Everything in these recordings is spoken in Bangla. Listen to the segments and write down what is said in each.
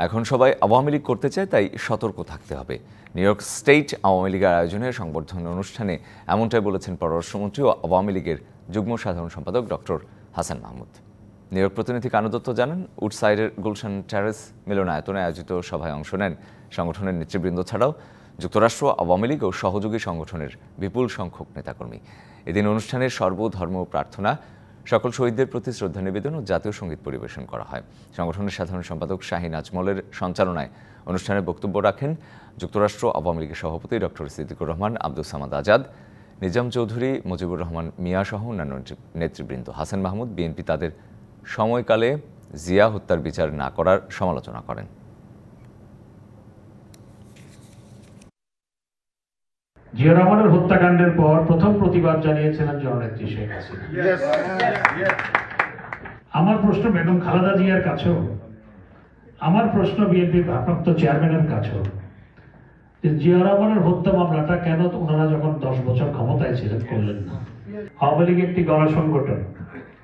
এখন সবাই আওয়ামী লীগ করতে চায়, তাই সতর্ক থাকতে হবে। নিউ ইয়র্ক স্টেট আওয়ামী লীগের আয়োজনে সংবর্ধনা অনুষ্ঠানে এমনটাই বলেছেন পররাষ্ট্রমন্ত্রী ও আওয়ামী লীগের যুগ্ম সাধারণ সম্পাদক doctor Hasan Mahmud. New York প্রতিনিধি কানু দত্ত জানান, উডসাইডের গুলশান টেরেস মিলনায়তনে আয়োজিত সভায় অংশ নেন সংগঠনের নেতৃবৃন্দ ছাড়াও যুক্তরাষ্ট্র আওয়ামী লীগ ও সহযোগী সংগঠনের বিপুল সংখ্যক নেতাকর্মী। এদিন অনুষ্ঠানের সর্বধর্ম প্রার্থনা, সকল শহীদদের প্রতি শ্রদ্ধা নিবেদন ও জাতীয় সঙ্গীত পরিবেশন করা হয়। সংগঠনের সাধারণ সম্পাদক শাহিন আজমলের সঞ্চালনায় অনুষ্ঠানে বক্তব্য রাখেন যুক্তরাষ্ট্র আওয়ামী লীগের সভাপতি ডক্টর সিদ্দিকুর রহমান, আব্দুল সামাদ আজাদ, নিজাম চৌধুরী, মুজিবুর রহমান মিয়া সহ অন্যান্য নেতৃবৃন্দ। হাসান মাহমুদ বিএনপি তাদের সময়কালে জিয়া হত্যার বিচার না করার সমালোচনা করেন। জিয়া রহমানের হত্যাকাণ্ডের পর প্রথম প্রতিবাদ জানিয়েছিলেন জননেত্রী শেখ হাসিনা। আমার প্রশ্ন বেগম খালেদা জিয়ার কাছেও, আমার প্রশ্ন বিএনপির ভারপ্রাপ্ত চেয়ারম্যানের কাছেও, যে জিয়া রহমানের হত্যা মামলাটা কেন ওনারা যখন 10 বছর ক্ষমতায় ছিলেন করলেন না? আওয়ামী লীগ একটি গণসংগঠন,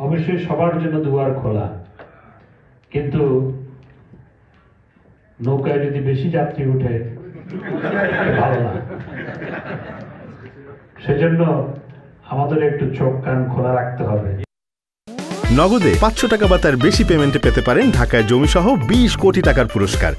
অবশ্যই সবার জন্য দুয়ার খোলা, কিন্তু নৌকায় যদি বেশি যাত্রী উঠে ভালো না। সেজন্য আমাদের একটু চোখ কান খোলা রাখতে হবে। নগদে 500 টাকা বা তার বেশি পেমেন্টে পেতে পারেন ঢাকায় জমিসহ 20 কোটি টাকার পুরস্কার।